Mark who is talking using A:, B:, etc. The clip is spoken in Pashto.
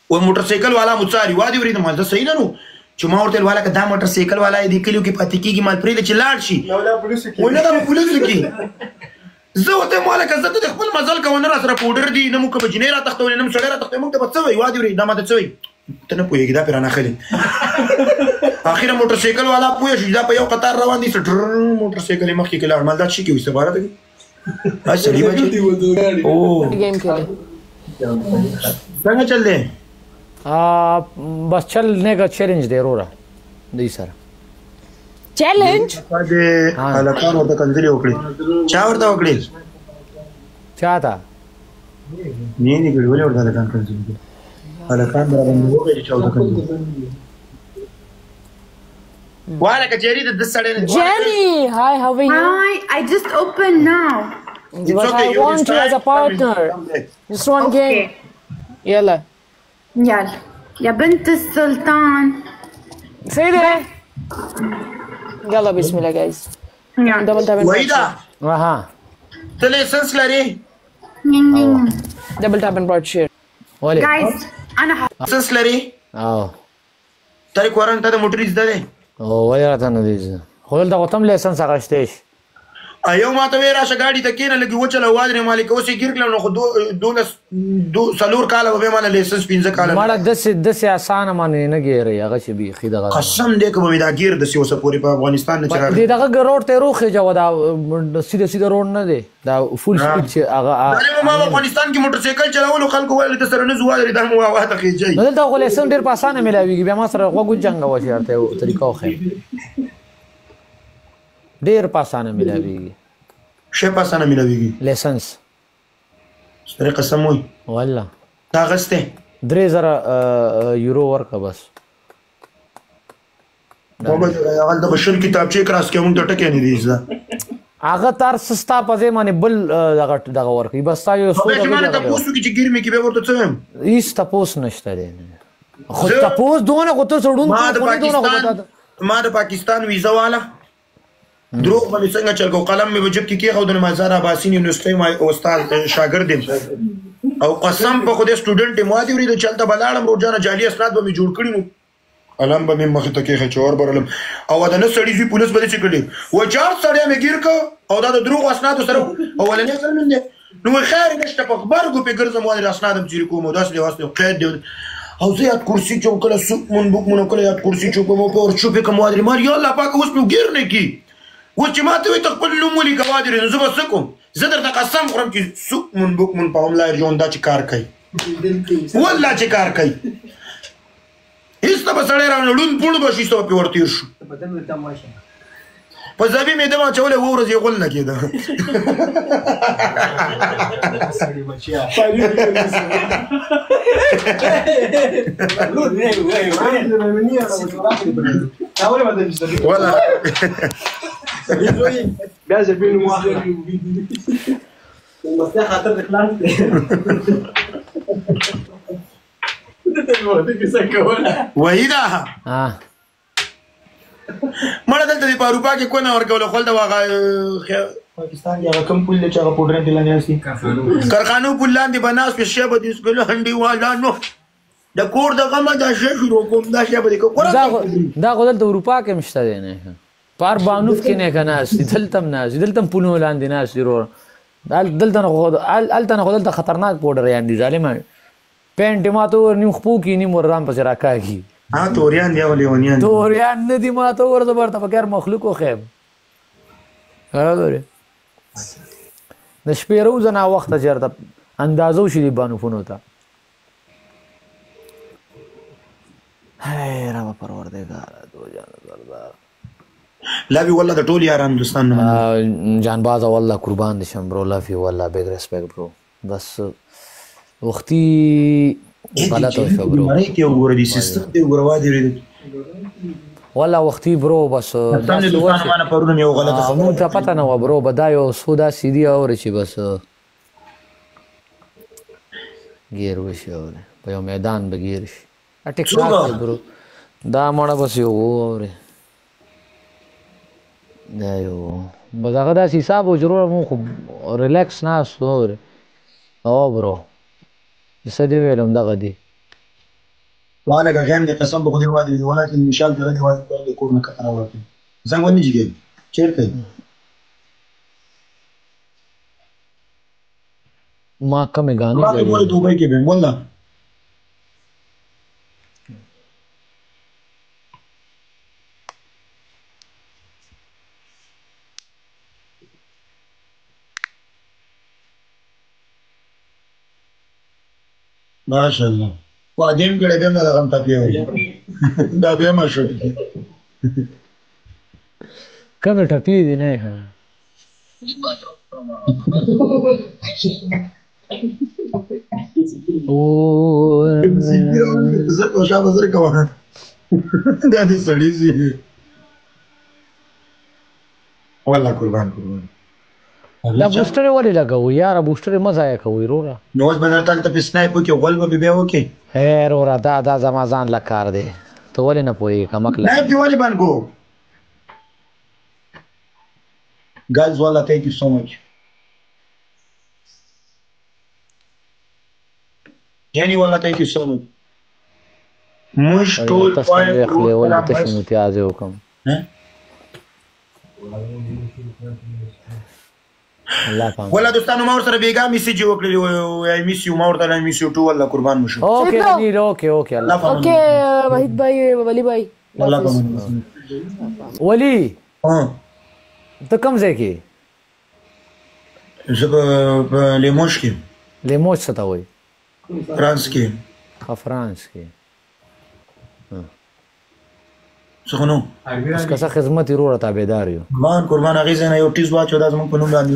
A: و موټر سایکل والا مڅاري وادي ورید مال زه صحیح نه نو چې ما ورته والا دا موټر سایکل والا دې کلیو کې پاتې کېږي مال پرېږده چې لاړ شي ونه دا پولیسو کې زه ورته والا که زه ته د خپل مزل کوه نه راسره پوډر دي نه موږ که به جینۍ راتښتولې نه مو سړی راتښتوي موږ ته به څه وایي وادي ورید دا ماته څه وایي ته نه پوهېږي دا پرې راناخلې اخره موټر سایکل والا پوه شو دا په یو قطار روان دي موټر سایکل یې مخکې کې لاړ مال دا څه کې وي سباره ته سړي بچي څنګه چل دی
B: بس چلنے کا چیلنج دے رو رہا دی سر
C: چیلنج
A: هلکان ورته کنځلې وکړې چا ورته وکړې
B: چا تا
A: نه نه کړې ولې ورته هلکان کنځلې وکړې هلکان برابر وکړې چې چا ورته کنځلې والا کچېری د سړی نه
C: Jenny, hi, how are you?
D: Hi, I just opened now.
C: But I want you as a partner. Just one game. يلا
D: يلا يا بنت السلطان.
C: سيدي يلا بسم الله guys. دبل تابن
A: وحيدة
B: ها
A: ته ليسنس لري
C: دبل تابن بروت شير
B: ولي
D: Guys, أنا
A: ليسنس لري تاري کورن ته د موټر زده دی
B: ولې راته نه دی خو دلته خو تم لیسنس اخیستی شي
A: یو ما ته وایي راشه ګاډي ته کېنه لږ وچله وادرې مالک اوس یې ګیر کړم نو خو څلور کاله به بیا ماله لیسنس 15 کاله
B: ماړه داسې اسانه باندې نه ګیرئ هغه چې بیخي دغه
A: قسم دی که به مې دا ګیر داسې اوسه پورې په افغانستان نه چې راغلی
B: دغه روډ ته یې روخېجوه دا سیده روډ نه دی دا فول سپیډ چې هغه
A: ما په افغانستان کې موټر سایکل چلولو خلکو ویل د سره نه ځو وادرې دا مو هوا ته خېجئ
B: نو دلته خو لیسنس ډېر په اسانه میلاویږي بیا ما سره غوږ وجنګوه چې درته یو طریقه وښیم ډېر په اسانه میلاویږي
A: شی په اسانه میلاویږي
B: لیسنس
A: سره قسم وایي
B: والله
A: تا اخیستی
B: 3000 یورو ورکړه بس
A: هغه د بشر کتابچې کراس کې موږ ته ټکی نه دی زده
B: هغه تر سستا په ځای باندې بل دغه ورکوي بس تا یو څو
A: چې ما نه تپوس وکړي چې ګیر مې کې بیا ورته څه وایم
B: هېڅ تپوس نشته دی خو تپوس دونه خو ته سړون
A: ما د پاکستان ویزه والا دروغ به مې څنګه چل کو قلم مې په جب کې کېښودل مزار عباسین یونیورسټۍ ما استاد شاګرد یم او قسم په خدای سټوډنټ یم وادي ورېده چې هلته به لاړم روزانه جعلي اسناد به مې جوړ کړي نو قلم به مې مخې ته کېښی چې وربرلم او د نه سړي زوی پولیس به داسې کړي و چار سړی مې ګیر کړ او دا د دروغو اسنادو سره اولنی سره نوم دی نو وایي خیر یې نشته په غبرګو پې ګرځم وادي اسناد هم چیرې کوم او داسې دی واسې قید دی او زه یاد کرسي چوم کله سوکمون بوکمون او کله یاد کرسي چوکم او په ورچوپې کړم وادي مار یا الله پاکه اوس مې ګیر نه کړي اوس چې ما ته وایي ته خپل نوم ولیکه وادرې نو زه به څه کوم زه درته قسم خورم چې سوکمون بوکمون په هملا ژوند دا چې کار کوي والله چې کار کوي هېڅ ته به سړی رانه ړوند پوڼ به شي څه به پې ورتېر شو په ذبي مې دم اچولی اوه ورځې یې غول نه کېده
E: بیا زبې نوم واخله مستیا خاطر د خلاص دی
A: وحیده مړه دلته د په اروپا کې کونه ورکوله خپل د هغه پاکستان کې هغه کوم پل دی چې هغه پوډرن کې لاندې ناست دي کارخانو پل لاندې به ناست وي شی به دې سکلو هنډیوالانو د کور د غمه دا شی شروع کوم دا شی به دې
B: دا خو دلته اروپا کې هم شته دی نه پار بانوف کې نه که ناست دي دلته هم ناست دي دلته هم پلونو لاندې ناست دي ورور دلته نه خو دلته خطرناک پوډریان دي ظالمه پینټ یې ما ته ور نیم خپو کي نیم ور رام پسې راکاږي
A: توریان دی او لیونیان
B: توریان نه دي ما ته ورته برته په کار مخلوق وښیم برابر د شپې روزه ناوخته چېرته اندازه وشي دي بانوفونو ته هی ربه پروردګاره
A: لافي والله د ټول یاران دوستان
B: جانبازه والله قربان دي شم برو لافي والله بیگ ریسپیکټ برو بس وختي غلط وشو برو
A: مړی کې وګوره دي سیستم کې وګوره وادي
B: والله وختي برو بس
A: داسې دوستانو ما نه پرون مې یو غلطه خبره
B: مونږ ته پته نه وه برو به دا یو څو داسې دي اورې چې بس ګیر وشي اورې په یو میدان به ګیر شي ټیکټاک دی برو دا مړه بس یو اورې دا یو بس هغه داسې حساب و ضرور مونږ خو ریلیکس ناست اورې او برو څه دې ویلم دغه دي
A: وانا غیم دې قسم په خدای وادي ولکن مشال دې غني وادي کور نه کتره ورته څنګه ونی جګې چیرته
B: ما کمې غانې
A: ما په دوبۍ کې به والله ماشاءالله وادیم کړه دې نه غم ته پیوي دا به ما شو
B: کومه ټپی دي نه او
A: زه په شابه سره کوم دا دې سړی سي والله قربان
B: دا بوستر ولې لګاو یار بوستر مزه یې کوي رورا
A: نو اوس باندې تل ته سنایپ کې غول به بیا وکي
B: هې رورا دا زمازان لکار دی ته ولې نه پوي کمک لا
A: سنایپ دی ولې باندې کو guys والله thank you so much Jenny والله thank you so much مش ټول
B: پوینټ ولې ته شنو پیاز وکم
A: والله دوستانو ما ورسره بیګا میسیج وکړلی وای میس یو ما ورته میس یو ټو والله قربان مشو
B: اوکې نیر اوکې الله
C: اوکې وحید بھائی ولی بھائی
A: الله پاک
B: ولی
A: ها
B: ته کوم ځای کې
A: زه په لیموش کې
B: لیموش څه ته وایي
A: فرانس کې
B: فرانس کې
A: څه نو
B: اس کا خدمت ضرورت تابعدار یو
A: مان قربان هغه ځای نه یو ټیز واچو دا زموږ په نوم باندې